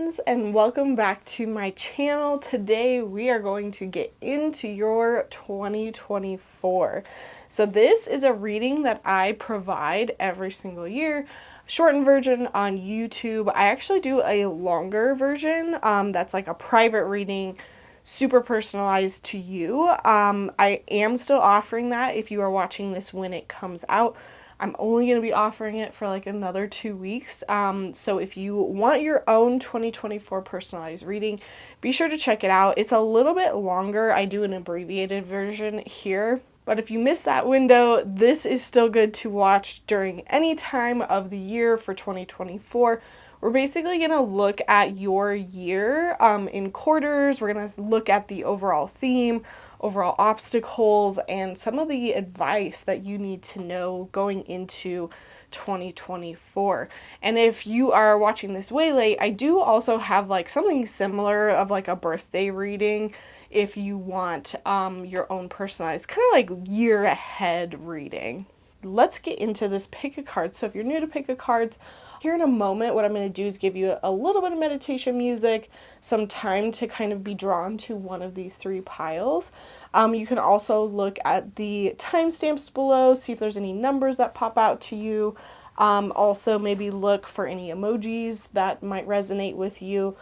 friends, and welcome back to my channel. Today we are going to get into your 2024. So this is a reading that I provide every single year, shortened version on YouTube. I actually do a longer version that's like a private reading, super personalized to you. I am still offering that if you are watching this when it comes out. I'm only going to be offering it for like another 2 weeks. So if you want your own 2024 personalized reading, be sure to check it out. It's a little bit longer. I do an abbreviated version here. But if you miss that window, this is still good to watch during any time of the year for 2024. We're basically going to look at your year in quarters. We're going to look at the overall theme, overall obstacles, and some of the advice that you need to know going into 2024. And if you are watching this way late, I do also have like something similar of like a birthday reading if you want your own personalized kind of like year ahead reading. Let's get into this pick a card. So if you're new to pick a cards, here in a moment, what I'm going to do is give you a little bit of meditation music, some time to kind of be drawn to one of these three piles. You can also look at the timestamps below, see if there's any numbers that pop out to you. Also, maybe look for any emojis that might resonate with you.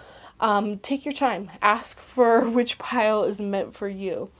Take your time. Ask for which pile is meant for you.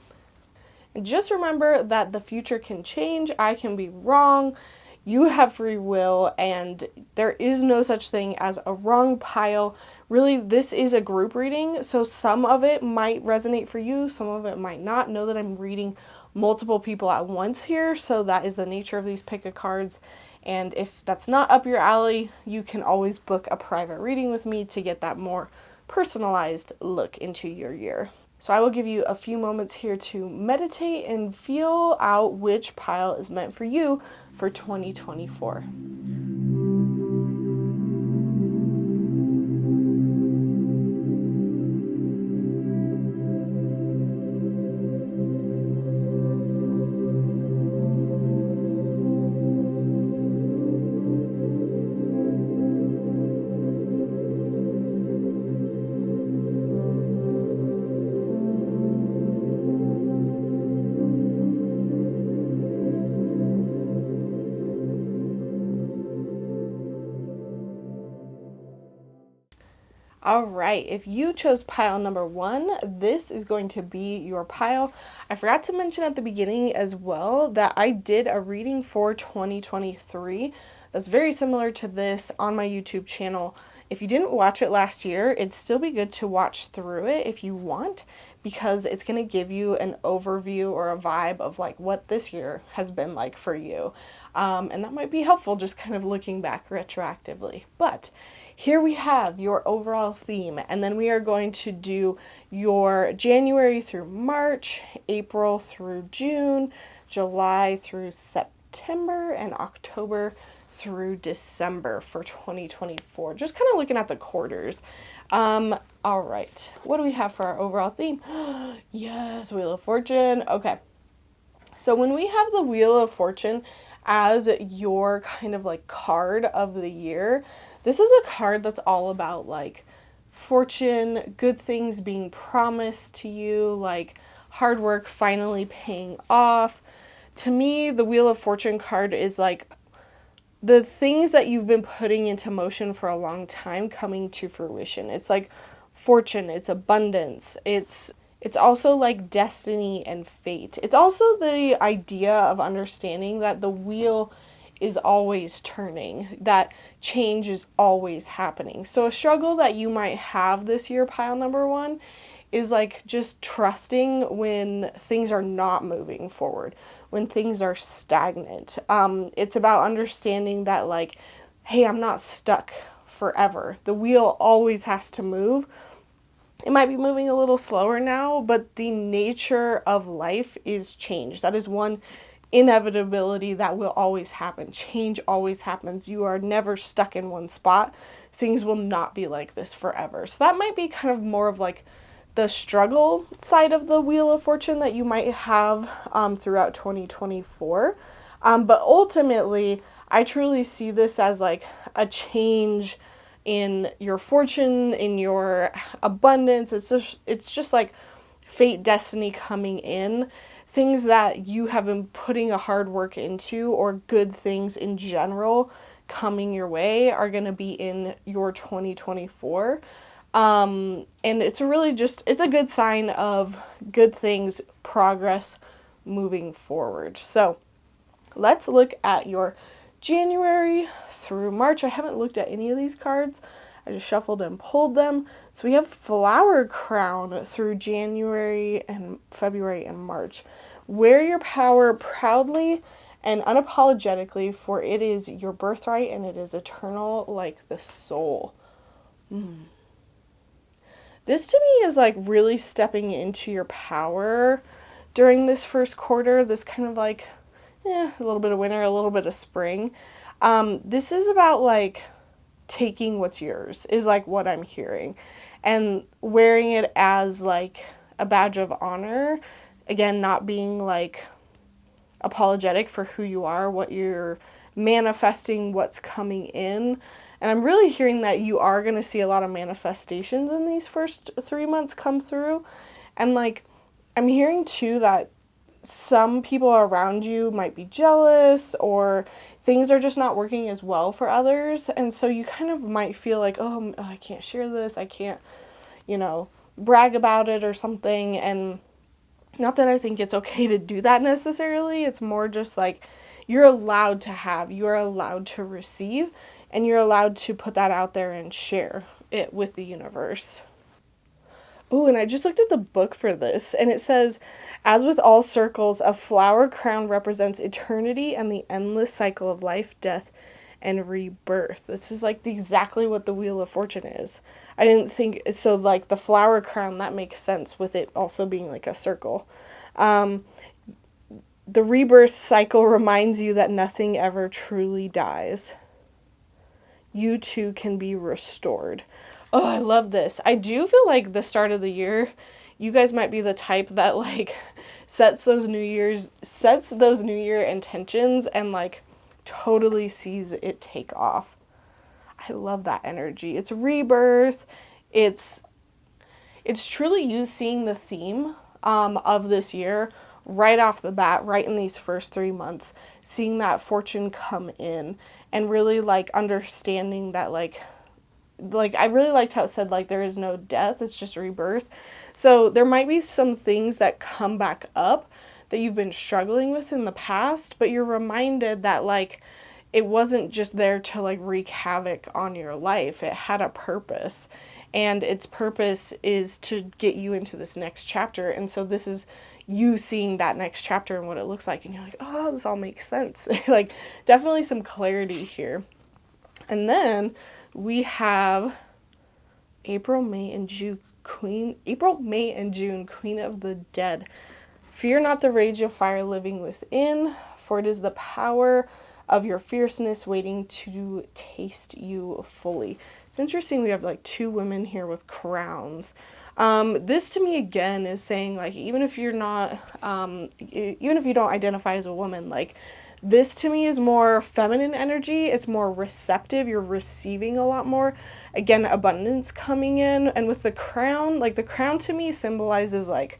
And just remember that the future can change. I can be wrong. You have free will, and there is no such thing as a wrong pile. Really, this is a group reading, so some of it might resonate for you, some of it might not. Know that I'm reading multiple people at once here, so that is the nature of these pick a cards. And if that's not up your alley, you can always book a private reading with me to get that more personalized look into your year. So I will give you a few moments here to meditate and feel out which pile is meant for you for 2024. All right, if you chose pile number 1, this is going to be your pile. I forgot to mention at the beginning as well that I did a reading for 2023 that's very similar to this on my YouTube channel. If you didn't watch it last year, it'd still be good to watch through it if you want, because it's going to give you an overview or a vibe of like what this year has been like for you. And that might be helpful just kind of looking back retroactively. But here we have your overall theme, and then we are going to do your January through March, April through June, July through September, and October through December for 2024. Just kind of looking at the quarters. All right, what do we have for our overall theme? Yes, Wheel of Fortune. Okay, so when we have the Wheel of Fortune as your kind of like card of the year, this is a card that's all about like fortune, good things being promised to you, like hard work finally paying off. To me, the Wheel of Fortune card is like the things that you've been putting into motion for a long time coming to fruition. It's like fortune, it's abundance, it's also like destiny and fate. It's also the idea of understanding that the wheel is always turning, that change is always happening. So a struggle that you might have this year, pile number 1, is like just trusting when things are not moving forward, when things are stagnant. It's about understanding that like, hey, I'm not stuck forever. The wheel always has to move. It might be moving a little slower now, but the nature of life is change. That is one inevitability that will always happen. Change always happens. You are never stuck in one spot. Things will not be like this forever. So that might be kind of more of like the struggle side of the Wheel of Fortune that you might have throughout 2024. But ultimately, I truly see this as like a change in your fortune, in your abundance. It's just like fate, destiny coming in. Things that you have been putting a hard work into, or good things in general coming your way, are going to be in your 2024. And it's it's a good sign of good things, progress moving forward. So let's look at your January through March. I haven't looked at any of these cards. I just shuffled and pulled them. So we have Flower Crown through January and February and March. Wear your power proudly and unapologetically, for it is your birthright and it is eternal like the soul. This to me is like really stepping into your power during this first quarter. This kind of like, a little bit of winter, a little bit of spring. This is about like taking what's yours, is like what I'm hearing, and wearing it as like a badge of honor. Again, not being like apologetic for who you are, what you're manifesting, what's coming in. And I'm really hearing that you are going to see a lot of manifestations in these first 3 months come through. And like, I'm hearing too that some people around you might be jealous, or things are just not working as well for others. And so you kind of might feel like, oh, I can't share this. I can't, brag about it or something. And not that I think it's okay to do that necessarily. It's more just like you're allowed to have, you're allowed to receive, and you're allowed to put that out there and share it with the universe. Oh, and I just looked at the book for this, and it says, as with all circles, a flower crown represents eternity and the endless cycle of life, death, and rebirth. This is like exactly what the Wheel of Fortune is. I didn't think so. Like the flower crown, that makes sense with it also being like a circle. The rebirth cycle reminds you that nothing ever truly dies. You too can be restored. Oh, I love this. I do feel like the start of the year, you guys might be the type that like sets those New Year intentions and like totally sees it take off. I love that energy. It's rebirth. It's truly you seeing the theme of this year right off the bat, right in these first 3 months, seeing that fortune come in, and really like understanding that like I really liked how it said like there is no death, it's just rebirth. So there might be some things that come back up that you've been struggling with in the past, but you're reminded that like it wasn't just there to like wreak havoc on your life. It had a purpose, and its purpose is to get you into this next chapter. And so this is you seeing that next chapter and what it looks like, and you're like, oh, this all makes sense. Like definitely some clarity here. And then we have April, May, and June, Queen of the Dead. Fear not the rage of fire living within, for it is the power of your fierceness waiting to taste you fully. It's interesting we have like 2 women here with crowns. This to me again is saying like even if you're not, even if you don't identify as a woman, like this to me is more feminine energy. It's more receptive. You're receiving a lot more. Again, abundance coming in. And with the crown, like the crown to me symbolizes like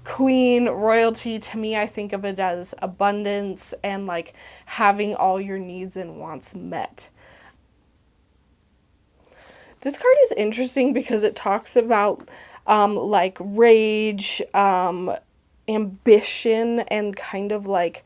queen, royalty. To me, I think of it as abundance and like having all your needs and wants met. This card is interesting because it talks about like rage, ambition, and kind of like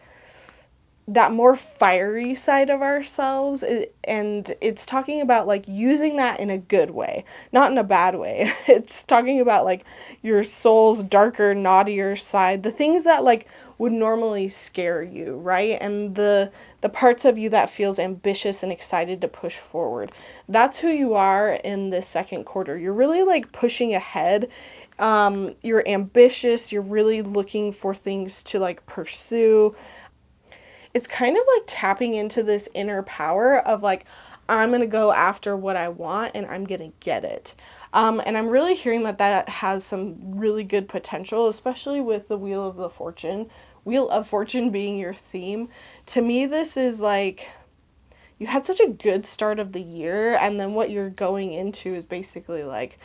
that more fiery side of ourselves. And it's talking about like using that in a good way, not in a bad way. It's talking about like your soul's darker, naughtier side, the things that like would normally scare you, right? And the parts of you that feels ambitious and excited to push forward. That's who you are in this second quarter. You're really like pushing ahead. You're ambitious. You're really looking for things to like pursue. It's kind of like tapping into this inner power of like, I'm going to go after what I want and I'm going to get it. And I'm really hearing that that has some really good potential, especially with the Wheel of Fortune being your theme. To me, this is like you had such a good start of the year, and then what you're going into is basically like,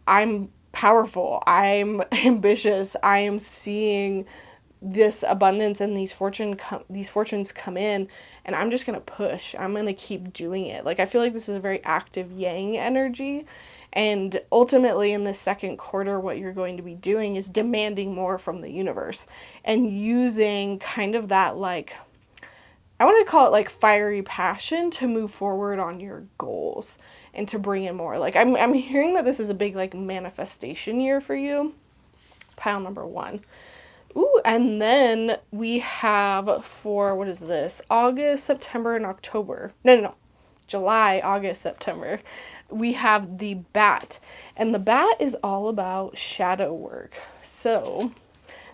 I'm powerful, I'm ambitious, I am seeing this abundance and these fortunes come in, and I'm just going to push. I'm going to keep doing it. Like, I feel like this is a very active yang energy, and ultimately in this second quarter what you're going to be doing is demanding more from the universe and using kind of that, like, I want to call it like fiery passion to move forward on your goals and to bring in more. Like, I'm hearing that this is a big like manifestation year for you. Pile number 1. Ooh, and then we have for, what is this? August, September, and October. No. July, August, September. We have the bat. And the bat is all about shadow work. So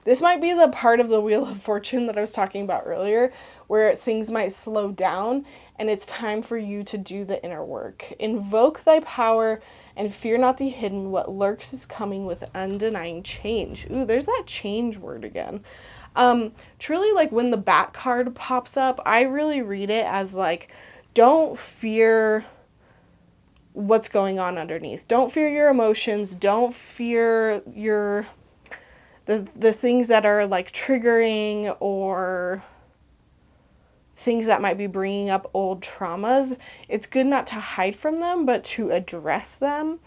this might be the part of the Wheel of Fortune that I was talking about earlier, where things might slow down and it's time for you to do the inner work. Invoke thy power and fear not the hidden. What lurks is coming with undenying change. Ooh, there's that change word again. Truly, like, when the bat card pops up, I really read it as like, don't fear what's going on underneath. Don't fear your emotions. Don't fear the things that are like triggering or things that might be bringing up old traumas. It's good not to hide from them, but to address them,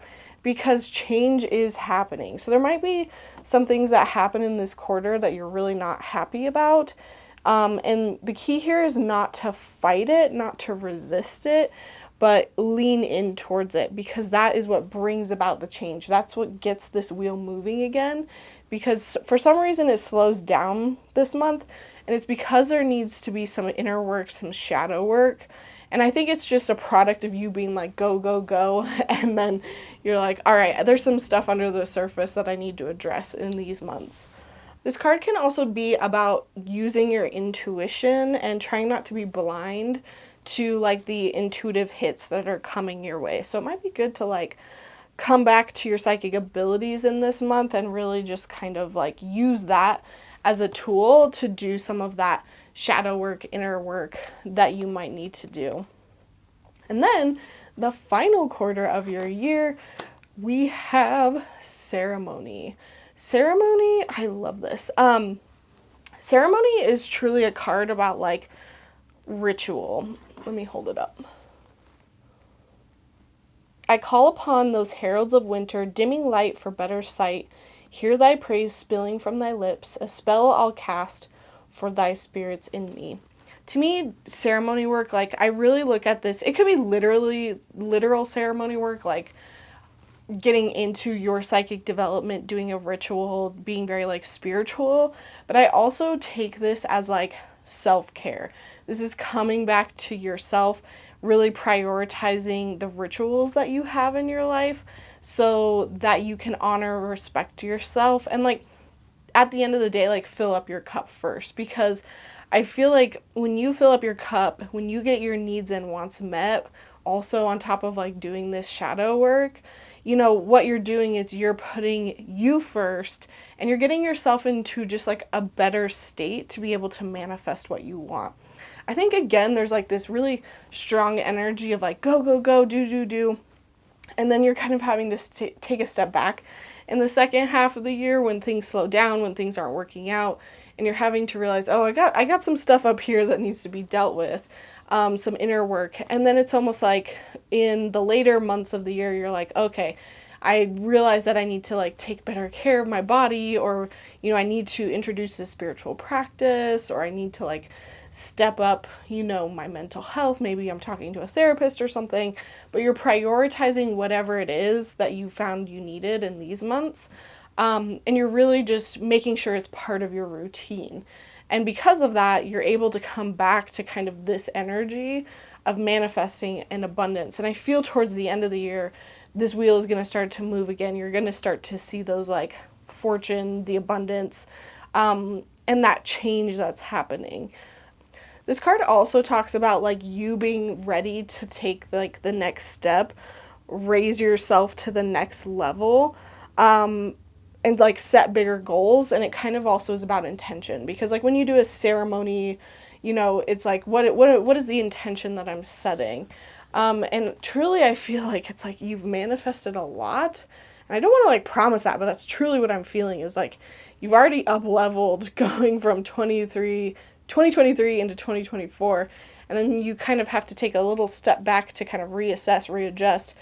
because change is happening. So there might be some things that happen in this quarter that you're really not happy about. And the key here is not to fight it, not to resist it, but lean in towards it, because that is what brings about the change. That's what gets this wheel moving again, because for some reason it slows down this month, and it's because there needs to be some inner work, some shadow work. And I think it's just a product of you being like, go, go, go. And then you're like, all right, there's some stuff under the surface that I need to address in these months. This card can also be about using your intuition and trying not to be blind to like the intuitive hits that are coming your way. So it might be good to like come back to your psychic abilities in this month and really just kind of like use that as a tool to do some of that shadow work, inner work that you might need to do. And then the final quarter of your year, we have ceremony. Ceremony, I love this. Ceremony is truly a card about like ritual. Let me hold it up. I call upon those heralds of winter, dimming light for better sight. Hear thy praise spilling from thy lips, a spell I'll cast for thy spirits in me. To me, ceremony work, like, I really look at this, it could be literal ceremony work, like getting into your psychic development, doing a ritual, being very like spiritual, but I also take this as like self-care. This is coming back to yourself, really prioritizing the rituals that you have in your life so that you can honor and respect yourself, and like at the end of the day, like, fill up your cup first, because I feel like when you fill up your cup, when you get your needs and wants met, also on top of like doing this shadow work, you know, what you're doing is you're putting you first, and you're getting yourself into just like a better state to be able to manifest what you want. I think, again, there's like this really strong energy of like, go, go, go, do. And then you're kind of having to take a step back in the second half of the year when things slow down, when things aren't working out, and you're having to realize, oh, I got some stuff up here that needs to be dealt with, some inner work. And then it's almost like in the later months of the year, you're like, okay, I realize that I need to like take better care of my body, or, you know, I need to introduce this spiritual practice, or I need to like step up, you know, my mental health. Maybe I'm talking to a therapist or something, but you're prioritizing whatever it is that you found you needed in these months. And you're really just making sure it's part of your routine. And because of that, you're able to come back to kind of this energy of manifesting in abundance. And I feel towards the end of the year, this wheel is going to start to move again. You're going to start to see those like fortune, the abundance, and that change that's happening. This card also talks about like you being ready to take like the next step, raise yourself to the next level, and like set bigger goals. And it kind of also is about intention, because like when you do a ceremony, You know, it's like, what is the intention that I'm setting? And truly, I feel like it's like you've manifested a lot. And I don't want to like promise that, but that's truly what I'm feeling is like you've already up leveled going from 2023 into 2024. And then you kind of have to take a little step back to kind of reassess, readjust.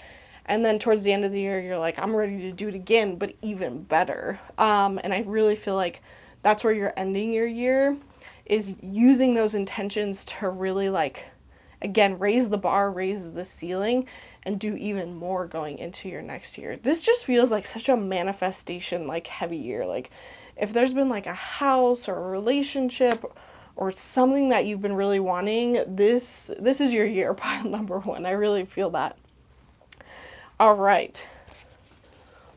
And then towards the end of the year, you're like, I'm ready to do it again, but even better. And I really feel like that's where you're ending your year, is using those intentions to really like, again, raise the bar, raise the ceiling, and do even more going into your next year. This just feels like such a manifestation, like heavy year. Like if there's been like a house or a relationship or something that you've been really wanting, this is your year, pile number one. I really feel that. All right.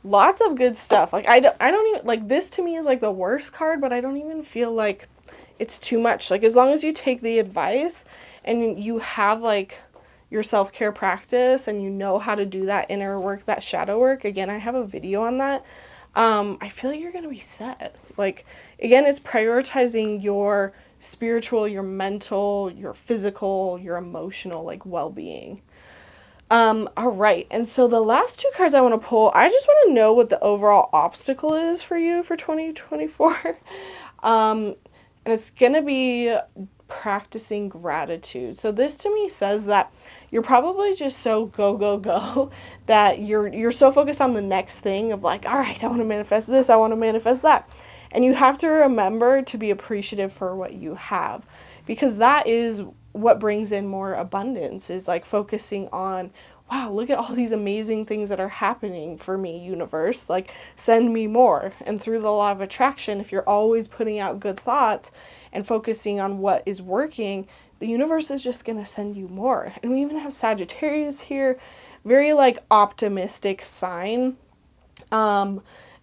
Lots of good stuff. Like I don't even like this to me is like the worst card, but I don't even feel like it's too much. Like as long as you take the advice and you have like your self-care practice and you know how to do that inner work, that shadow work. Again, I have a video on that. I feel like you're going to be set. Like again, it's prioritizing your spiritual, your mental, your physical, your emotional like well-being. All right. And so the last two cards I want to pull, I just want to know what the overall obstacle is for you for 2024. And it's going to be practicing gratitude. So this to me says that you're probably just so go that you're so focused on the next thing of like, all right, I want to manifest this, I want to manifest that. And you have to remember to be appreciative for what you have, because that is what brings in more abundance, is like focusing on, wow, look at all these amazing things that are happening for me, universe, like send me more. And through the law of attraction, if you're always putting out good thoughts and focusing on what is working, the universe is just going to send you more. And we even have Sagittarius here, very like optimistic sign.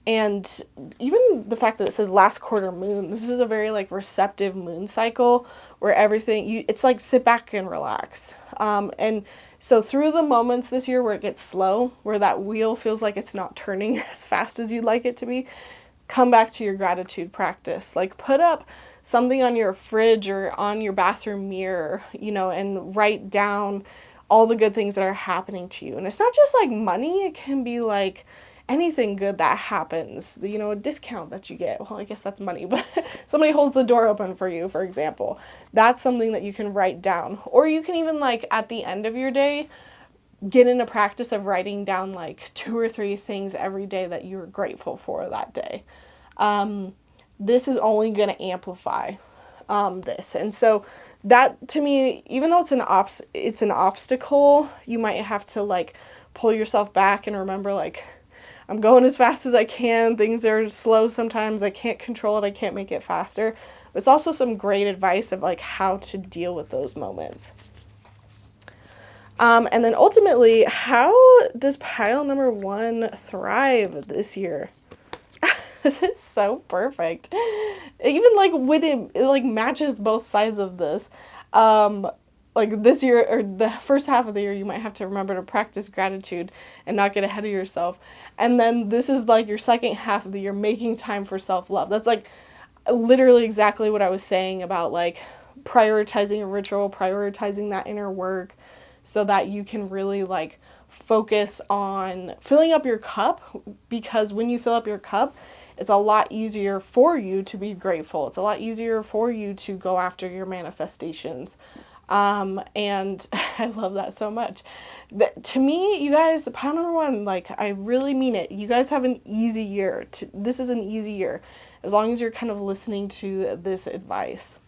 And even the fact that it says last quarter moon, this is a very like receptive moon cycle where everything, it's like sit back and relax. And so through the moments this year where it gets slow, where that wheel feels like it's not turning as fast as you'd like it to be, come back to your gratitude practice. Like put up something on your fridge or on your bathroom mirror, you know, and write down all the good things that are happening to you. And it's not just like money, it can be like anything good that happens, you know, a discount that you get. Well, I guess that's money, but somebody holds the door open for you, for example. That's something that you can write down. Or you can even like at the end of your day, get in a practice of writing down like 2 or 3 things every day that you're grateful for that day. This is only going to amplify this. And so that to me, even though it's an obstacle, you might have to like pull yourself back and remember like, I'm going as fast as I can. Things are slow sometimes. I can't control it. I can't make it faster. But it's also some great advice of like how to deal with those moments. And then ultimately, how does pile number 1 thrive this year? This is so perfect. Even like when it like matches both sides of this. Like this year or the first half of the year, you might have to remember to practice gratitude and not get ahead of yourself. And then this is like your second half of the year, making time for self-love. That's like literally exactly what I was saying about like prioritizing a ritual, prioritizing that inner work so that you can really like focus on filling up your cup, because when you fill up your cup, it's a lot easier for you to be grateful. It's a lot easier for you to go after your manifestations. And I love that so much. To me, you guys, pile number 1, like I really mean it. You guys have an easy year. This is an easy year as long as you're kind of listening to this advice.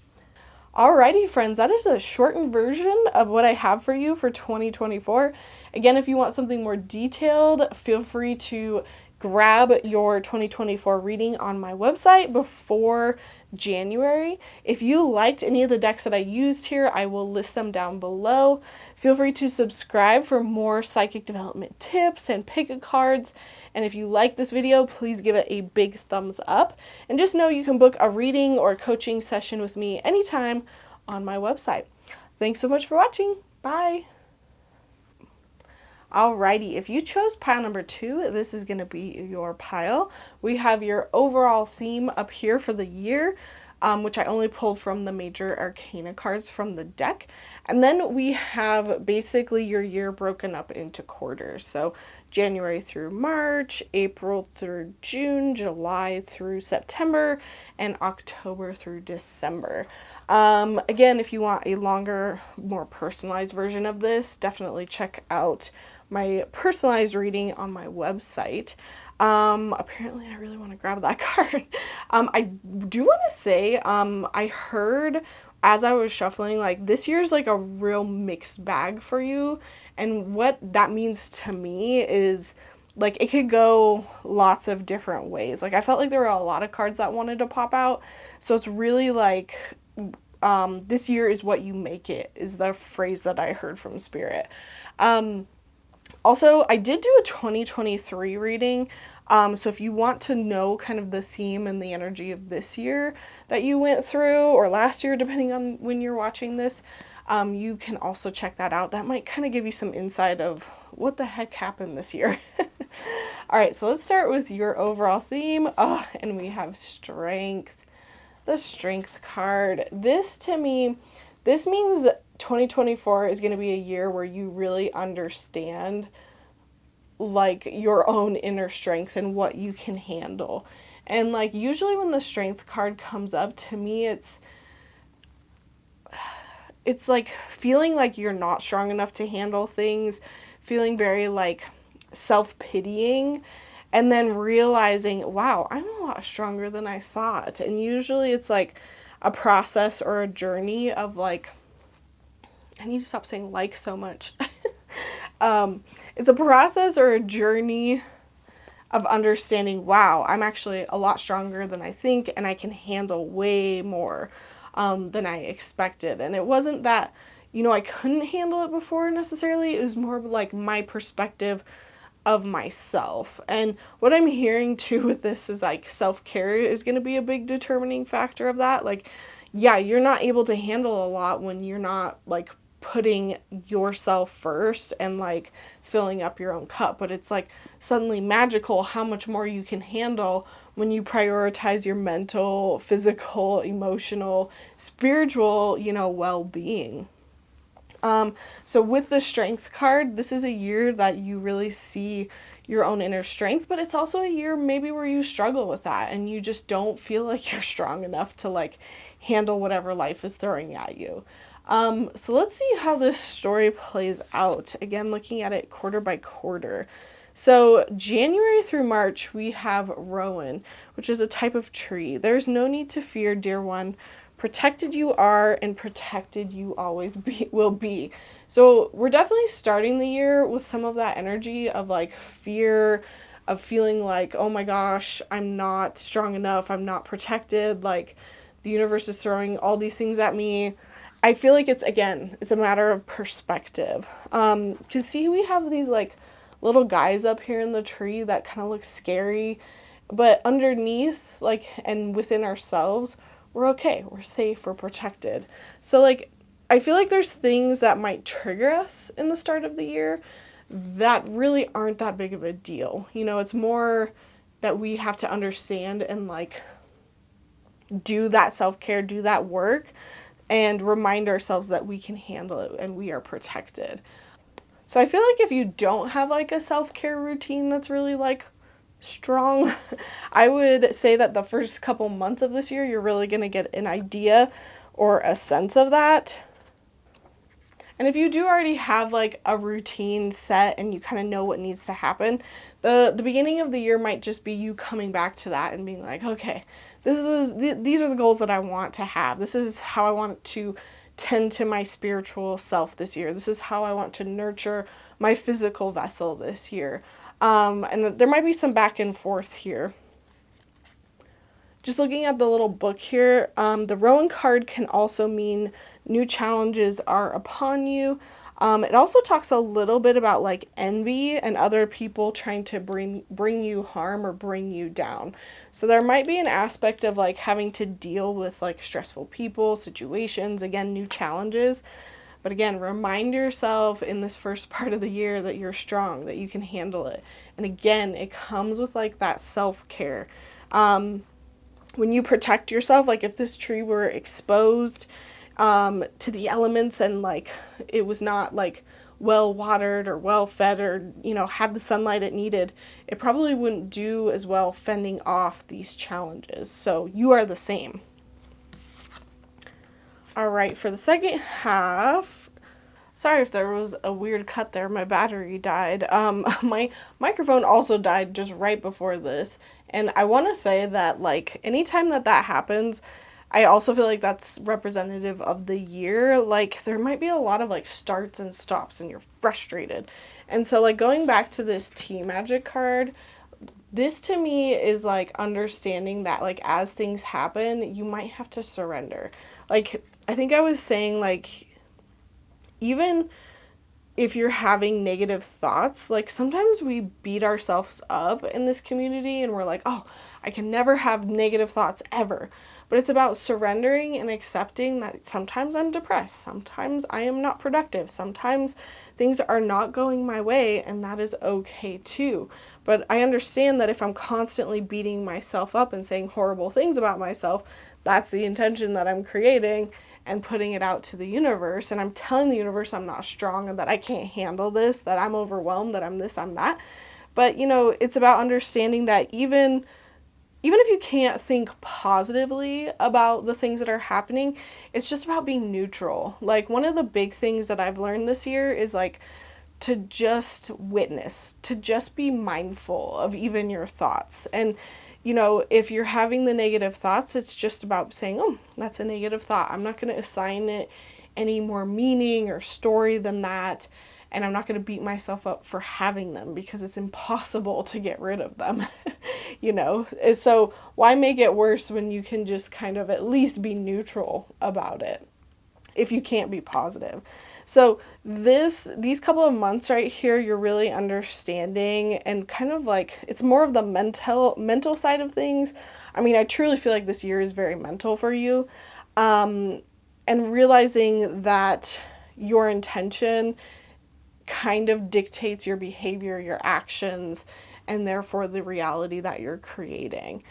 Alrighty, friends, that is a shortened version of what I have for you for 2024. Again, if you want something more detailed, feel free to grab your 2024 reading on my website before January. If you liked any of the decks that I used here, I will list them down below. Feel free to subscribe for more psychic development tips and pick cards. And if you like this video, please give it a big thumbs up. And just know you can book a reading or a coaching session with me anytime on my website. Thanks so much for watching. Bye. Alrighty, if you chose pile number 2, this is going to be your pile. We have your overall theme up here for the year. which I only pulled from the major arcana cards from the deck. And then we have basically your year broken up into quarters. So January through March, April through June, July through September, and October through December. Again, if you want a longer, more personalized version of this, definitely check out my personalized reading on my website. Apparently I really want to grab that card. I do want to say, I heard as I was shuffling, like, this year's like a real mixed bag for you. And what that means to me is, like, it could go lots of different ways. Like, I felt like there were a lot of cards that wanted to pop out. So it's really like, this year is what you make it, is the phrase that I heard from Spirit. Also, I did do a 2023 reading, so if you want to know kind of the theme and the energy of this year that you went through, or last year, depending on when you're watching this, you can also check that out. That might kind of give you some insight of what the heck happened this year. All right, so let's start with your overall theme. Oh, and we have strength. The strength card. This, to me, this means 2024 is going to be a year where you really understand, like, your own inner strength and what you can handle. And, like, usually when the strength card comes up, to me it's like feeling like you're not strong enough to handle things, feeling very like self-pitying, and then realizing, wow, I'm a lot stronger than I thought. And usually it's like a process or a journey of, like, I need to stop saying like so much. It's a process or a journey of understanding, wow, I'm actually a lot stronger than I think, and I can handle way more than I expected. And it wasn't that, I couldn't handle it before necessarily. It was more like my perspective of myself. And what I'm hearing too with this is, like, self-care is going to be a big determining factor of that. Like, yeah, you're not able to handle a lot when you're not, like, putting yourself first and, like, filling up your own cup, but it's like suddenly magical how much more you can handle when you prioritize your mental, physical, emotional, spiritual, well-being. So with the strength card, this is a year that you really see your own inner strength, but it's also a year maybe where you struggle with that and you just don't feel like you're strong enough to, like, handle whatever life is throwing at you. So let's see how this story plays out. Again, looking at it quarter by quarter. So January through March, we have Rowan, which is a type of tree. There's no need to fear, dear one. Protected you are, and protected you always will be. So we're definitely starting the year with some of that energy of, like, fear, of feeling like, oh my gosh, I'm not strong enough, I'm not protected, like, the universe is throwing all these things at me. I feel like it's a matter of perspective. 'Cause see, we have these, like, little guys up here in the tree that kind of look scary, but underneath, like, and within ourselves, we're okay, we're safe, we're protected. So, like, I feel like there's things that might trigger us in the start of the year that really aren't that big of a deal. It's more that we have to understand and, like, do that self-care, do that work, and remind ourselves that we can handle it and we are protected. So I feel like if you don't have, like, a self-care routine that's really, like, strong, I would say that the first couple months of this year, you're really going to get an idea or a sense of that. And if you do already have, like, a routine set and you kind of know what needs to happen, the beginning of the year might just be you coming back to that and being like, okay, these are the goals that I want to have. This is how I want to tend to my spiritual self this year. This is how I want to nurture my physical vessel this year. And there might be some back and forth here. Just looking at the little book here, the Rowan card can also mean new challenges are upon you. It also talks a little bit about, like, envy and other people trying to bring you harm or bring you down. So there might be an aspect of, like, having to deal with, like, stressful people, situations, again, new challenges. But again, remind yourself in this first part of the year that you're strong, that you can handle it. And again, it comes with, like, that self-care. when you protect yourself, like if this tree were exposed to the elements and like it was not like well watered or well fed or, you know, had the sunlight it needed, it probably wouldn't do as well fending off these challenges. So you are the same. All right, for the second half, sorry if there was a weird cut there. My battery died. My microphone also died just right before this. And I want to say that, like, anytime that happens, I also feel like that's representative of the year. Like, there might be a lot of, like, starts and stops and you're frustrated. And so, like, going back to this tea magic card, this to me is, like, understanding that, like, as things happen, you might have to surrender. Like, I think I was saying, like, even if you're having negative thoughts, like sometimes we beat ourselves up in this community and we're like, oh, I can never have negative thoughts ever. But it's about surrendering and accepting that sometimes I'm depressed, sometimes I am not productive, sometimes things are not going my way, and that is okay too. But I understand that if I'm constantly beating myself up and saying horrible things about myself, that's the intention that I'm creating and putting it out to the universe. And I'm telling the universe I'm not strong and that I can't handle this, that I'm overwhelmed, that I'm this, I'm that. But, you know, it's about understanding that even if you can't think positively about the things that are happening, it's just about being neutral. Like, one of the big things that I've learned this year is, like, to just witness, to just be mindful of even your thoughts. And, you know, if you're having the negative thoughts, it's just about saying, oh, that's a negative thought. I'm not going to assign it any more meaning or story than that. And I'm not going to beat myself up for having them because it's impossible to get rid of them, you know? So why make it worse when you can just kind of at least be neutral about it if you can't be positive? So these couple of months right here, you're really understanding and kind of like, it's more of the mental side of things. I mean, I truly feel like this year is very mental for you. And realizing that your intention kind of dictates your behavior, your actions, and therefore the reality that you're creating.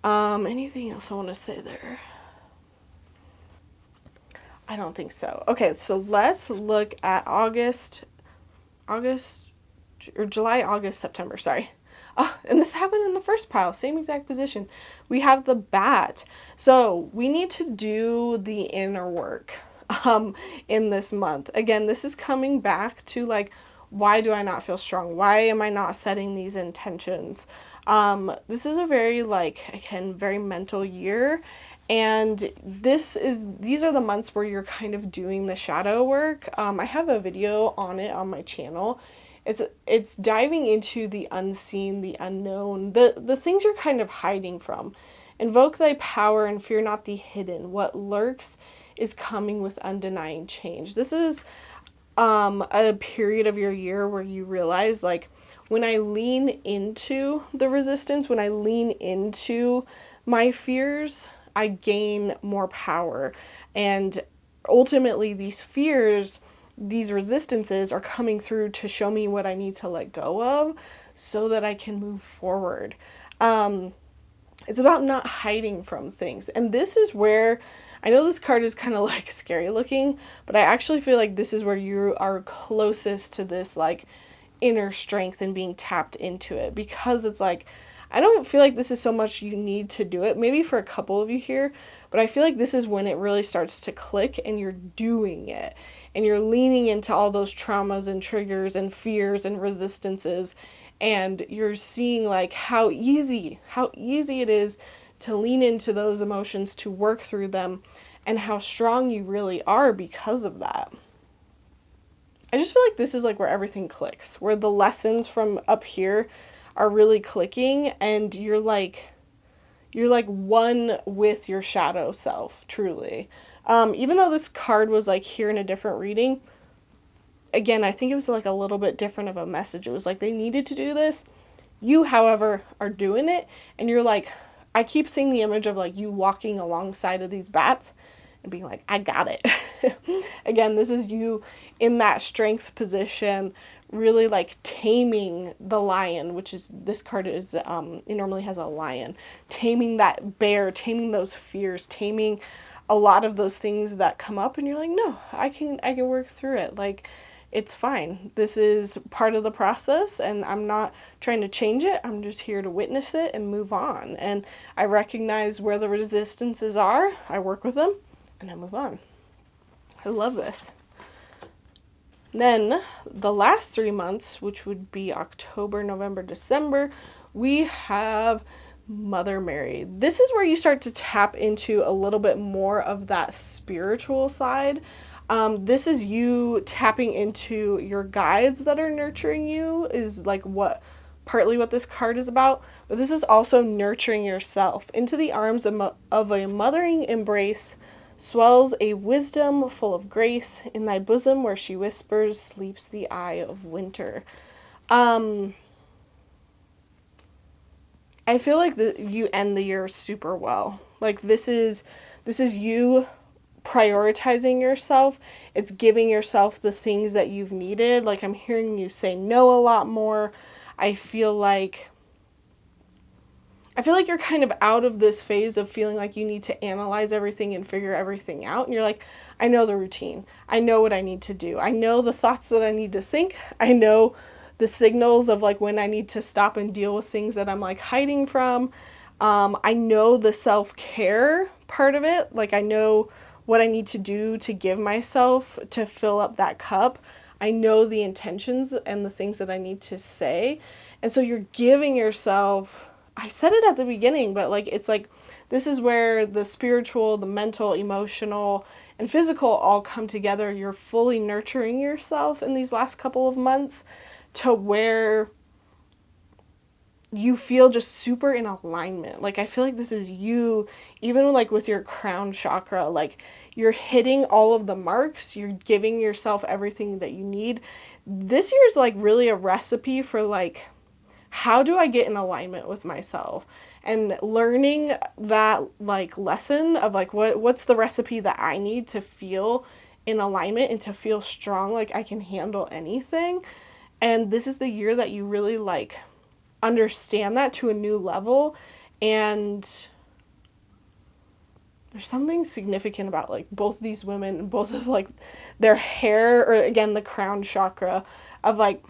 Anything else I want to say there? I don't think so. Okay, so let's look at July, August, September, sorry. Oh, and this happened in the first pile, same exact position. We have the bat. So we need to do the inner work in this month. Again, this is coming back to like, why do I not feel strong? Why am I not setting these intentions? This is a very, like, again, very mental year. And these are the months where you're kind of doing the shadow work. I have a video on it on my channel. It's diving into the unseen, the unknown, the things you're kind of hiding from. Invoke thy power and fear not the hidden. What lurks is coming with undenying change. This is a period of your year where you realize, like, when I lean into the resistance, when I lean into my fears, I gain more power. And ultimately, these fears, these resistances are coming through to show me what I need to let go of so that I can move forward. It's about not hiding from things. And this is where, I know this card is kind of like scary looking, but I actually feel like this is where you are closest to this like inner strength and being tapped into it, because it's like, I don't feel like this is so much you need to do it, maybe for a couple of you here, but I feel like this is when it really starts to click and you're doing it and you're leaning into all those traumas and triggers and fears and resistances, and you're seeing like how easy it is to lean into those emotions, to work through them, and how strong you really are because of that. I just feel like this is like where everything clicks, where the lessons from up here are really clicking, and you're like one with your shadow self, truly. Even though this card was like here in a different reading, again, I think it was like a little bit different of a message. It was like they needed to do this. You, however, are doing it, and you're like, I keep seeing the image of like you walking alongside of these bats and being like, I got it. Again, this is you in that strength position, really like taming the lion, which is, this card is, it normally has a lion, taming that bear, taming those fears, taming a lot of those things that come up, and you're like, no, I can work through it. Like, it's fine. This is part of the process, and I'm not trying to change it. I'm just here to witness it and move on. And I recognize where the resistances are. I work with them, and I move on. I love this. Then the last 3 months, which would be October, November, December, we have Mother Mary. This is where you start to tap into a little bit more of that spiritual side. This is you tapping into your guides that are nurturing you, is like partly what this card is about. But this is also nurturing yourself. Into the arms of a mothering embrace swells a wisdom full of grace. In thy bosom where she whispers sleeps the eye of winter. I feel like you end the year super well. Like, this is you prioritizing yourself. It's giving yourself the things that you've needed. Like, I'm hearing you say no a lot more. I feel like you're kind of out of this phase of feeling like you need to analyze everything and figure everything out. And you're like, I know the routine. I know what I need to do. I know the thoughts that I need to think. I know the signals of like when I need to stop and deal with things that I'm like hiding from. I know the self-care part of it. Like, I know what I need to do to give myself to fill up that cup. I know the intentions and the things that I need to say. And so you're giving yourself, I said it at the beginning, but like, it's like, this is where the spiritual, the mental, emotional, and physical all come together. You're fully nurturing yourself in these last couple of months to where you feel just super in alignment. Like, I feel like this is you, even like with your crown chakra, like you're hitting all of the marks, you're giving yourself everything that you need. This year's like really a recipe for like, how do I get in alignment with myself? And learning that like lesson of like, what's the recipe that I need to feel in alignment and to feel strong, like I can handle anything. And this is the year that you really like understand that to a new level. And there's something significant about like both these women, both of like their hair, or again the crown chakra, of like,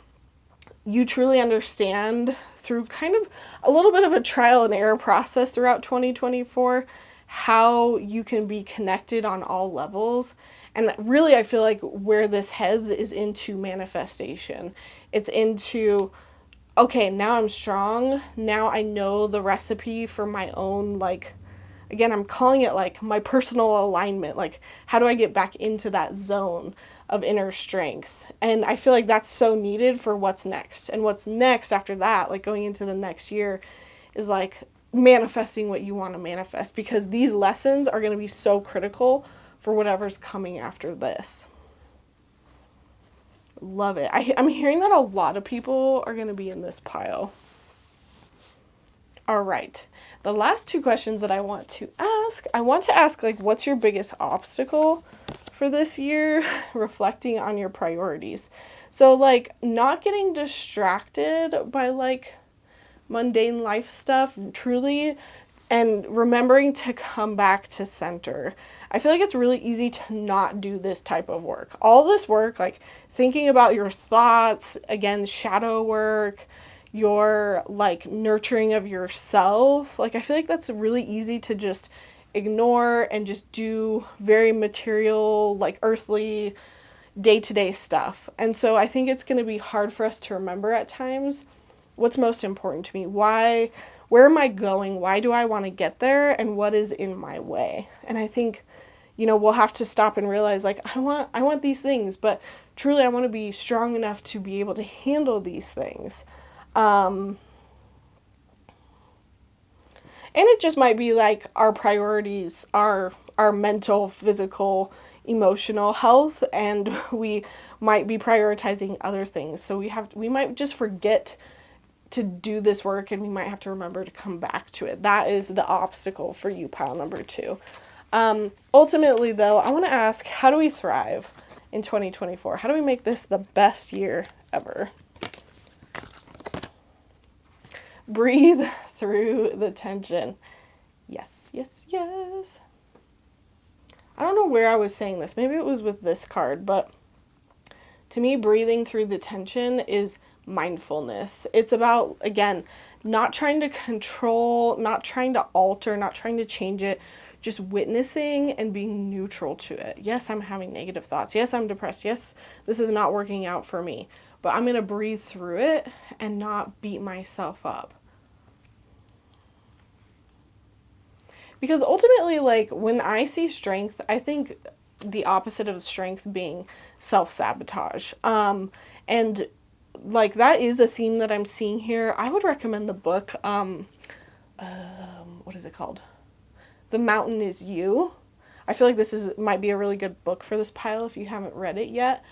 you truly understand through kind of a little bit of a trial and error process throughout 2024 how you can be connected on all levels. And really, I feel like where this heads is into manifestation. It's into, okay, now I'm strong. Now I know the recipe for my own, like, again, I'm calling it like my personal alignment. Like, how do I get back into that zone of inner strength? And I feel like that's so needed for what's next. And what's next after that, like going into the next year, is like manifesting what you want to manifest, because these lessons are going to be so critical for whatever's coming after this. Love it. I'm hearing that a lot of people are going to be in this pile. All right. The last two questions that I want to ask, like, what's your biggest obstacle for this year? Reflecting on your priorities. So, like, not getting distracted by, like, mundane life stuff, truly, and remembering to come back to center. I feel like it's really easy to not do this type of work. All this work, like thinking about your thoughts, again, shadow work, your like nurturing of yourself. Like, I feel like that's really easy to just ignore and just do very material, like earthly, day-to-day stuff. And so I think it's going to be hard for us to remember at times what's most important to me. Where am I going? Why do I want to get there? And what is in my way? And I think, we'll have to stop and realize, like, I want these things, but truly I want to be strong enough to be able to handle these things. And it just might be like our priorities are our mental, physical, emotional health, and we might be prioritizing other things. So we might just forget to do this work, and we might have to remember to come back to it. That is the obstacle for you, pile number 2. Ultimately, though, I want to ask, how do we thrive in 2024? How do we make this the best year ever. Breathe through the tension. Yes, yes, yes. I don't know where I was saying this. Maybe it was with this card, but to me, breathing through the tension is mindfulness. It's about, again, not trying to control, not trying to alter, not trying to change it, just witnessing and being neutral to it. Yes, I'm having negative thoughts. Yes, I'm depressed. Yes, this is not working out for me, but I'm going to breathe through it and not beat myself up. Because ultimately, like, when I see strength, I think the opposite of strength being self-sabotage. And like, that is a theme that I'm seeing here. I would recommend the book, what is it called? The Mountain is You. I feel like might be a really good book for this pile if you haven't read it yet.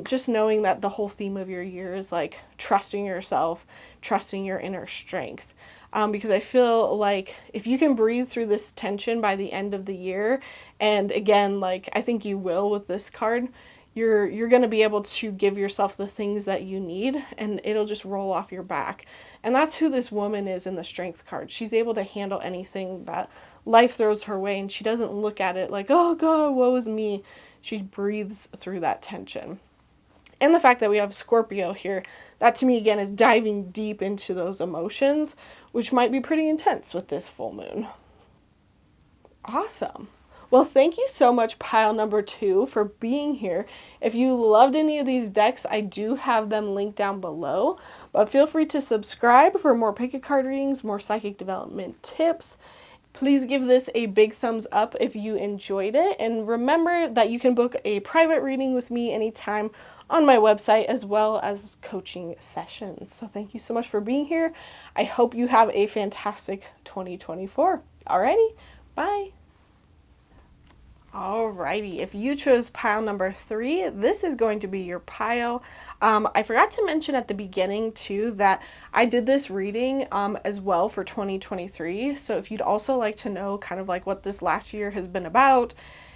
Just knowing that the whole theme of your year is like trusting yourself, trusting your inner strength. Because I feel like if you can breathe through this tension by the end of the year, and again, like, I think you will with this card, you're going to be able to give yourself the things that you need, and it'll just roll off your back. And that's who this woman is in the strength card. She's able to handle anything that life throws her way, and she doesn't look at it like, oh God, woe is me. She breathes through that tension. And the fact that we have Scorpio here, that to me, again, is diving deep into those emotions, which might be pretty intense with this full moon. Awesome. Well, thank you so much, pile number 2, for being here. If you loved any of these decks, I do have them linked down below. But feel free to subscribe for more pick a card readings, more psychic development tips. Please give this a big thumbs up if you enjoyed it. And remember that you can book a private reading with me anytime on my website, as well as coaching sessions. So thank you so much for being here. I hope you have a fantastic 2024. Alrighty, bye. Alrighty, if you chose pile number 3, this is going to be your pile. I forgot to mention at the beginning too that I did this reading as well for 2023. So if you'd also like to know kind of like what this last year has been about,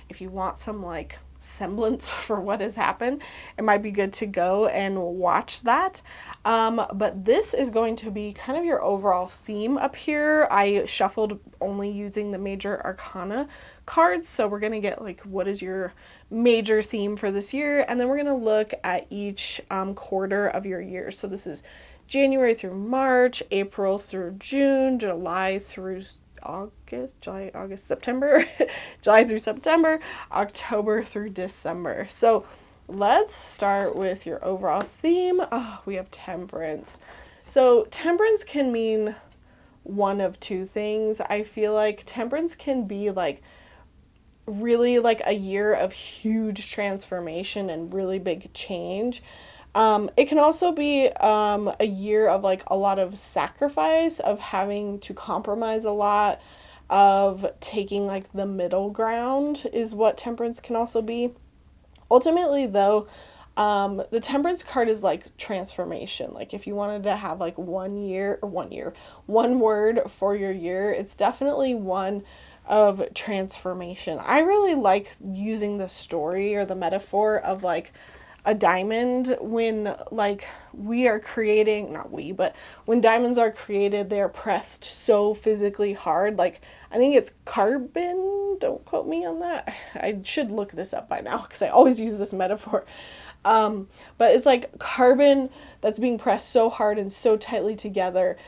if you want some like semblance for what has happened, it might be good to go and watch that. But this is going to be kind of your overall theme up here. I shuffled only using the major arcana cards, so we're going to get like what is your major theme for this year, and then we're going to look at each quarter of your year. So this is January through March, April through June, July through September, July through September, October through December. So let's start with your overall theme. Oh, we have Temperance. So Temperance can mean one of two things. I feel like Temperance can be like really like a year of huge transformation and really big change. It can also be a year of like a lot of sacrifice, of having to compromise a lot, of taking like the middle ground is what Temperance can also be. Ultimately though, the Temperance card is like transformation. Like if you wanted to have like one word for your year, it's definitely one of transformation. I really like using the story or the metaphor of like a diamond. When like we are creating, not we, but when diamonds are created, they're pressed so physically hard. Like I think it's carbon, don't quote me on that. I should look this up by now because I always use this metaphor. But it's like carbon that's being pressed so hard and so tightly together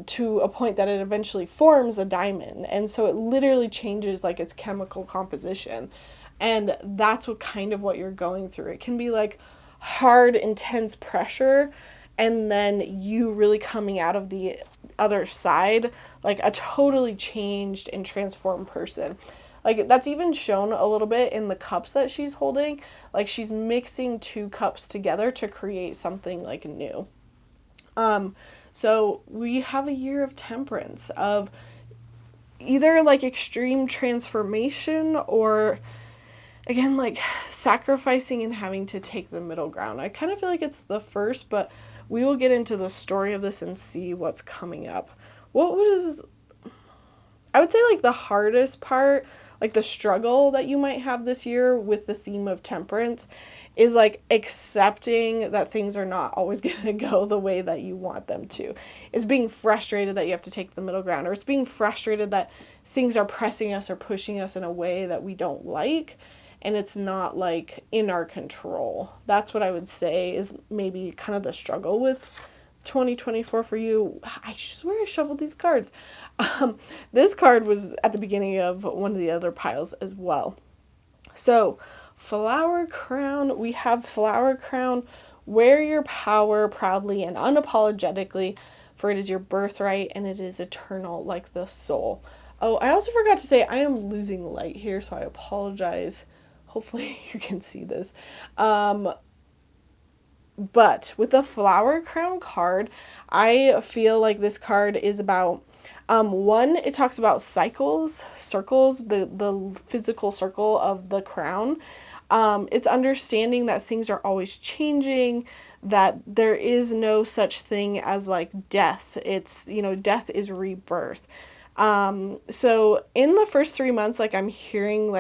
to a point that it eventually forms a diamond. And so it literally changes like its chemical composition. And that's what you're going through. It can be like hard, intense pressure, and then you really coming out of the other side like a totally changed and transformed person. Like that's even shown a little bit in the cups that she's holding. Like she's mixing two cups together to create something like new. So we have a year of Temperance, of either like extreme transformation or again like sacrificing and having to take the middle ground. I kind of feel like it's the first, but we will get into the story of this and see what's coming up. What was, I would say like the hardest part, like the struggle that you might have this year with the theme of temperance is like accepting that things are not always going to go the way that you want them to. It's being frustrated that you have to take the middle ground, or it's being frustrated that things are pressing us or pushing us in a way that we don't like, and it's not like in our control. That's what I would say is maybe kind of the struggle with 2024 for you. I swear I shuffled these cards. This card was at the beginning of one of the other piles as well. So, Flower Crown, we have Flower Crown. Wear your power proudly and unapologetically, for it is your birthright and it is eternal like the soul. Oh, I also forgot to say I am losing light here, so I apologize. Hopefully you can see this. But with the Flower Crown card, I feel like this card is about, one, it talks about circles, the physical circle of the crown. It's understanding that things are always changing, that there is no such thing as like death. It's, death is rebirth. So in the first 3 months, like I'm hearing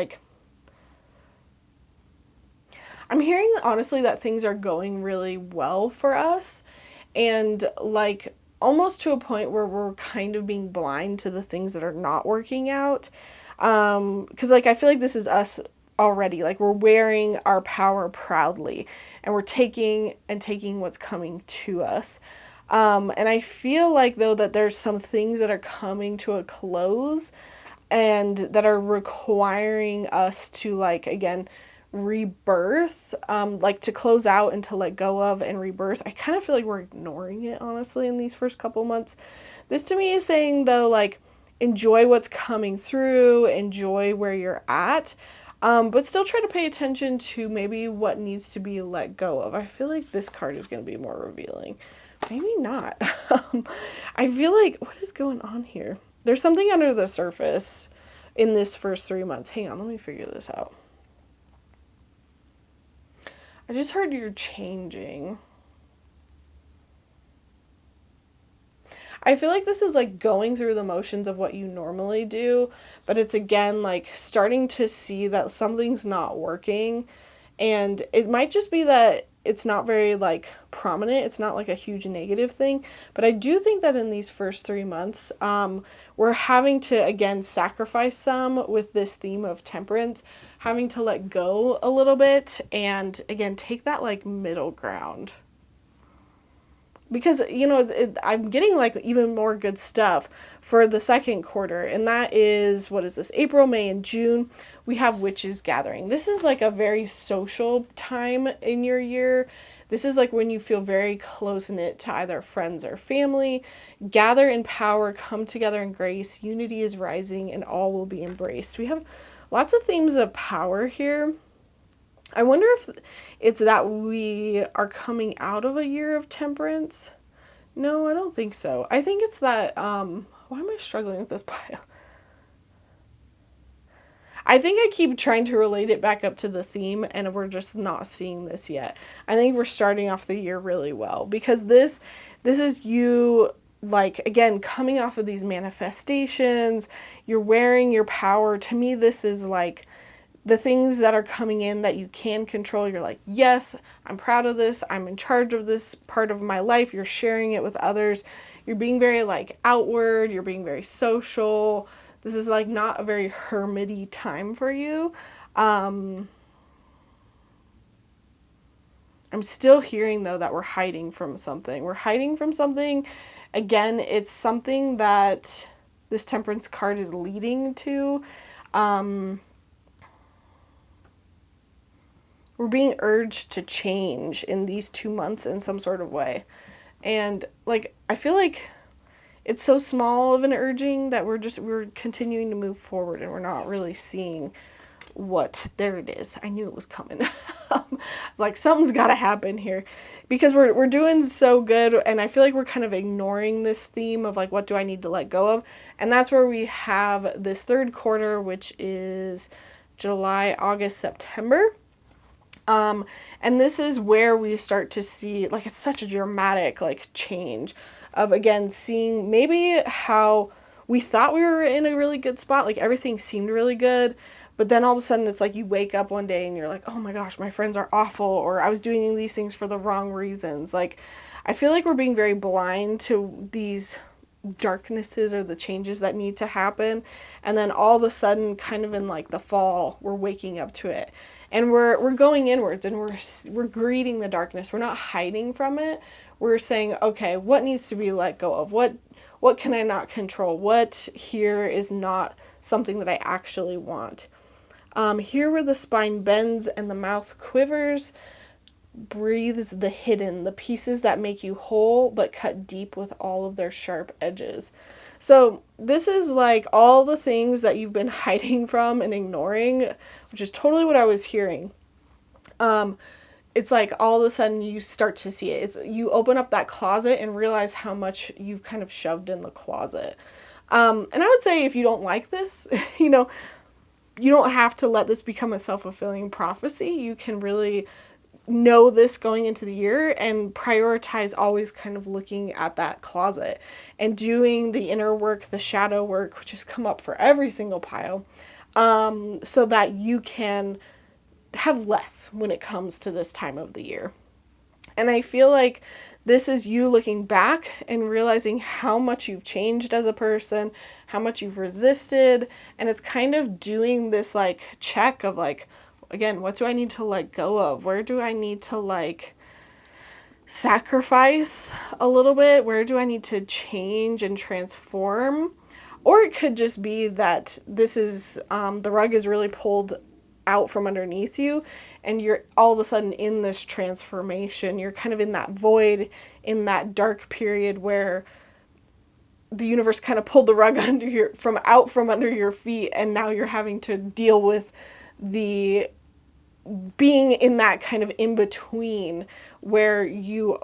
honestly that things are going really well for us, and like almost to a point where we're kind of being blind to the things that are not working out. Because like I feel like this is us already. Like we're wearing our power proudly, and we're taking what's coming to us. And I feel like though that there's some things that are coming to a close, and that are requiring us to like again rebirth, like to close out and to let go of and rebirth. I kind of feel like we're ignoring it honestly in these first couple months. This to me is saying though, like, enjoy what's coming through, enjoy where you're at, but still try to pay attention to maybe what needs to be let go of. I feel like this card is going to be more revealing. Maybe not. I feel like, what is going on here? There's something under the surface in this first 3 months. Hang on, let me figure this out. I just heard you're changing. I feel like this is like going through the motions of what you normally do, but it's again like starting to see that something's not working, and it might just be that it's not very like prominent. It's not like a huge negative thing, but I do think that in these first 3 months, we're having to again sacrifice some with this theme of temperance, having to let go a little bit, and again take that like middle ground. Because, I'm getting like even more good stuff for the second quarter, and that is, what is this, April, May, and June. We have Witches Gathering. This is like a very social time in your year. This is like when you feel very close-knit to either friends or family. Gather in power, come together in grace, unity is rising, and all will be embraced. We have lots of themes of power here. I wonder if it's that we are coming out of a year of temperance. No, I don't think so. I think it's that, why am I struggling with this pile? I think I keep trying to relate it back up to the theme, and we're just not seeing this yet. I think we're starting off the year really well, because this is you, like, again, coming off of these manifestations. You're wearing your power. To me, this is like the things that are coming in that you can control. You're like, yes, I'm proud of this. I'm in charge of this part of my life. You're sharing it with others. You're being very like outward. You're being very social. This is like not a very hermity time for you. I'm still hearing though that we're hiding from something. We're hiding from something. Again, it's something that this temperance card is leading to. We're being urged to change in these 2 months in some sort of way. And like, I feel like it's so small of an urging that we're continuing to move forward, and we're not really seeing what, there it is. I knew it was coming. It's like, something's got to happen here, because we're doing so good, and I feel like we're kind of ignoring this theme of like, what do I need to let go of? And that's where we have this third quarter, which is July, August, September. And this is where we start to see, like, it's such a dramatic, like, change of, again, seeing maybe how we thought we were in a really good spot, like everything seemed really good, but then all of a sudden it's like you wake up one day and you're like, oh my gosh, my friends are awful, or I was doing these things for the wrong reasons. Like, I feel like we're being very blind to these darknesses or the changes that need to happen, and then all of a sudden, kind of in like the fall, we're waking up to it, and we're going inwards, and we're greeting the darkness. We're not hiding from it. We're saying, okay, what needs to be let go of? What can I not control? What here is not something that I actually want? Here where the spine bends and the mouth quivers, breathes the hidden, the pieces that make you whole but cut deep with all of their sharp edges. So this is like all the things that you've been hiding from and ignoring, which is totally what I was hearing. It's like all of a sudden you start to see it. It's you open up that closet and realize how much you've kind of shoved in the closet. And I would say if you don't like this, you know, you don't have to let this become a self-fulfilling prophecy. You can really know this going into the year and prioritize always kind of looking at that closet and doing the inner work, the shadow work, which has come up for every single pile, so that you can have less when it comes to this time of the year. And I feel like this is you looking back and realizing how much you've changed as a person, how much you've resisted, and it's kind of doing this like check of like, again, what do I need to let go of? Where do I need to like sacrifice a little bit? Where do I need to change and transform? Or it could just be that this is, the rug is really pulled out from underneath you and you're all of a sudden in this transformation. You're kind of in that void, in that dark period where the universe kind of pulled the rug from under your feet, and now you're having to deal with the being in that kind of in between where you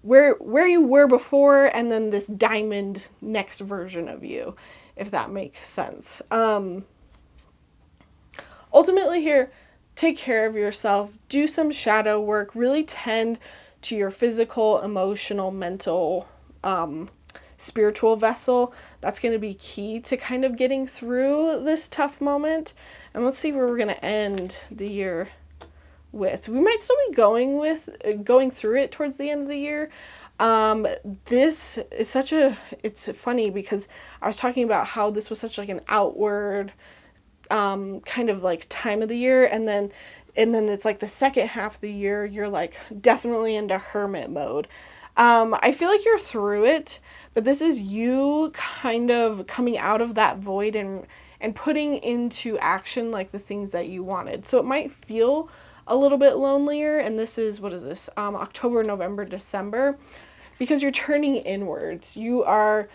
were before, and then this diamond next version of you, if that makes sense. Ultimately here, take care of yourself, do some shadow work, really tend to your physical, emotional, mental, spiritual vessel. That's going to be key to kind of getting through this tough moment. And let's see where we're going to end the year with. We might still be going through it towards the end of the year. This is it's funny because I was talking about how this was such like an outward kind of like time of the year, and then it's like the second half of the year you're like definitely into hermit mode. I feel like you're through it, but this is you kind of coming out of that void and putting into action like the things that you wanted. So it might feel a little bit lonelier, and this is, what is this, October, November, December, because you're turning inwards. You are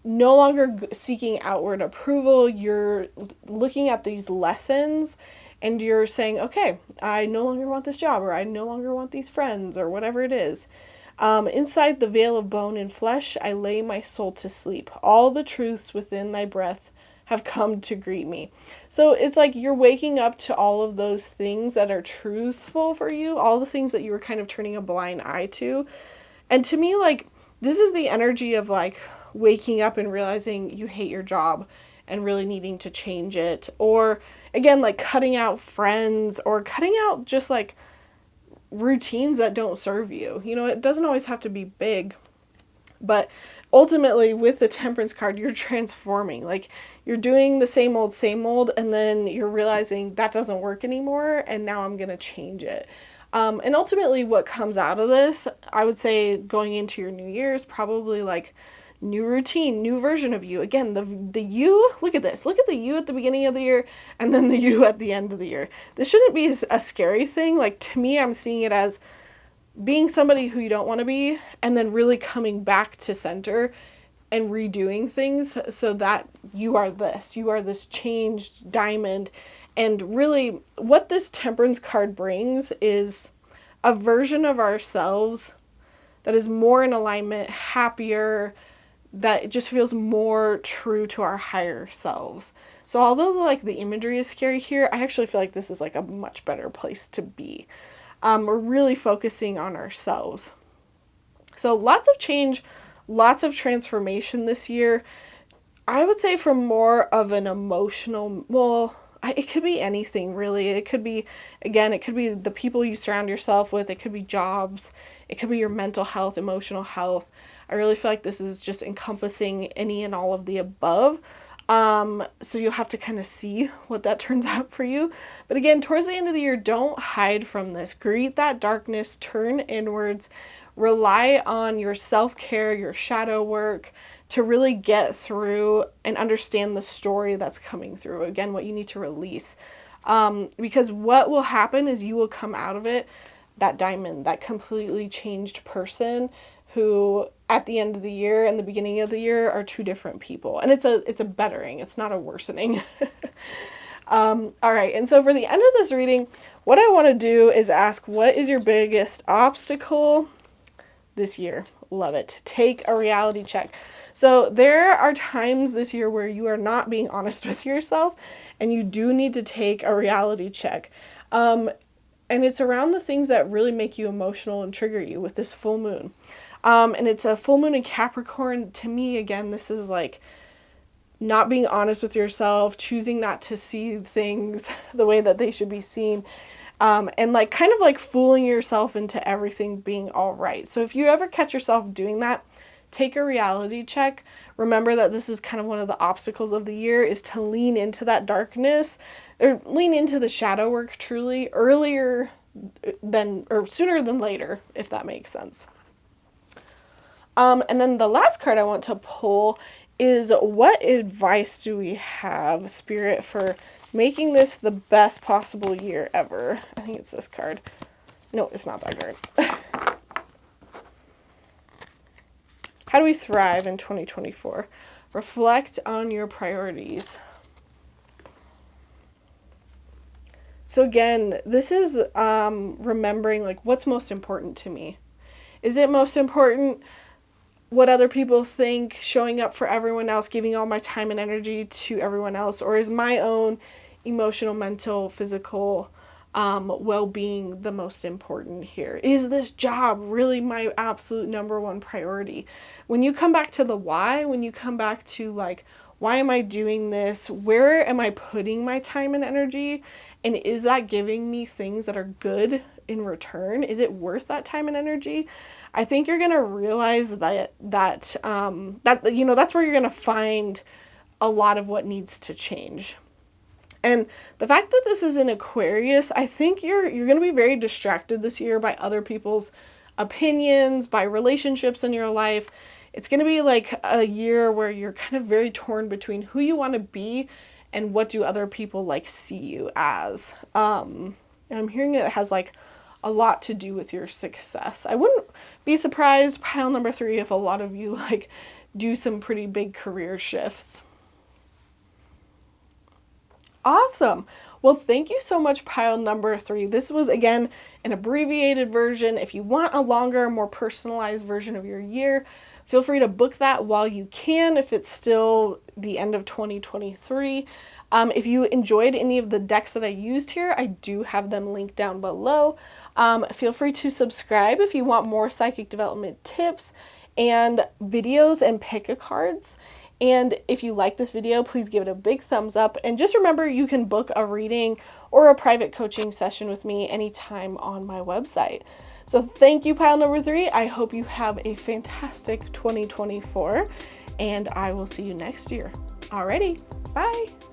no longer seeking outward approval. You're looking at these lessons and you're saying, okay, I no longer want this job, or I no longer want these friends, or whatever it is. Inside the veil of bone and flesh, I lay my soul to sleep. All the truths within thy breath have come to greet me. So it's like you're waking up to all of those things that are truthful for you, all the things that you were kind of turning a blind eye to. And to me, like, this is the energy of like waking up and realizing you hate your job and really needing to change it. Or again, like cutting out friends, or cutting out just like routines that don't serve you. You know, it doesn't always have to be big, but ultimately with the Temperance card, you're transforming. Like, you're doing the same old, and then you're realizing that doesn't work anymore, and now I'm going to change it. And ultimately what comes out of this, I would say going into your new year, is probably like new routine, new version of you. Again, the you, look at this. Look at the you at the beginning of the year and then the you at the end of the year. This shouldn't be a scary thing. Like, to me, I'm seeing it as being somebody who you don't want to be, and then really coming back to center and redoing things so that you are this changed diamond. And really what this Temperance card brings is a version of ourselves that is more in alignment, happier, that it just feels more true to our higher selves. So although like the imagery is scary here, I actually feel like this is like a much better place to be. We're really focusing on ourselves. So lots of change, lots of transformation this year. I would say for more of an emotional, well, it could be anything really. It could be, again, it could be the people you surround yourself with. It could be jobs. It could be your mental health, emotional health. I really feel like this is just encompassing any and all of the above. So you'll have to kind of see what that turns out for you. But again, towards the end of the year, don't hide from this. Greet that darkness, turn inwards, rely on your self-care, your shadow work to really get through and understand the story that's coming through. Again, what you need to release. Because what will happen is you will come out of it, that diamond, that completely changed person who at the end of the year and the beginning of the year are two different people. And it's a bettering, it's not a worsening. All right, and so for the end of this reading, what I want to do is ask, what is your biggest obstacle this year? Love it. Take a reality check. So there are times this year where you are not being honest with yourself, and you do need to take a reality check. And it's around the things that really make you emotional and trigger you with this full moon. And it's a full moon in Capricorn. To me, again, this is like not being honest with yourself, choosing not to see things the way that they should be seen, and like kind of like fooling yourself into everything being all right. So if you ever catch yourself doing that, take a reality check. Remember that this is kind of one of the obstacles of the year, is to lean into that darkness, or lean into the shadow work truly earlier than, or sooner than later, if that makes sense. And then the last card I want to pull is, what advice do we have, Spirit, for making this the best possible year ever? I think it's this card. No, it's not that card. How do we thrive in 2024? Reflect on your priorities. So again, this is remembering like what's most important to me. Is it most important what other people think, showing up for everyone else, giving all my time and energy to everyone else? Or is my own emotional, mental, physical well-being the most important here? Is this job really my absolute number one priority? When you come back to the why, when you come back to like, why am I doing this? Where am I putting my time and energy? And is that giving me things that are good in return? Is it worth that time and energy? I think you're going to realize that you know, that's where you're going to find a lot of what needs to change. And the fact that this is in Aquarius, I think you're going to be very distracted this year by other people's opinions, by relationships in your life. It's going to be like a year where you're kind of very torn between who you want to be and what do other people like see you as. And I'm hearing it has like a lot to do with your success. I wouldn't be surprised, pile number 3, if a lot of you like do some pretty big career shifts. Awesome. Well, thank you so much, pile number 3. This was, again, an abbreviated version. If you want a longer, more personalized version of your year, feel free to book that while you can, if it's still the end of 2023. If you enjoyed any of the decks that I used here, I do have them linked down below. Feel free to subscribe if you want more psychic development tips and videos and pick-a-cards. And if you like this video, please give it a big thumbs up. And just remember, you can book a reading or a private coaching session with me anytime on my website. So thank you, pile number 3. I hope you have a fantastic 2024, and I will see you next year. Alrighty, bye.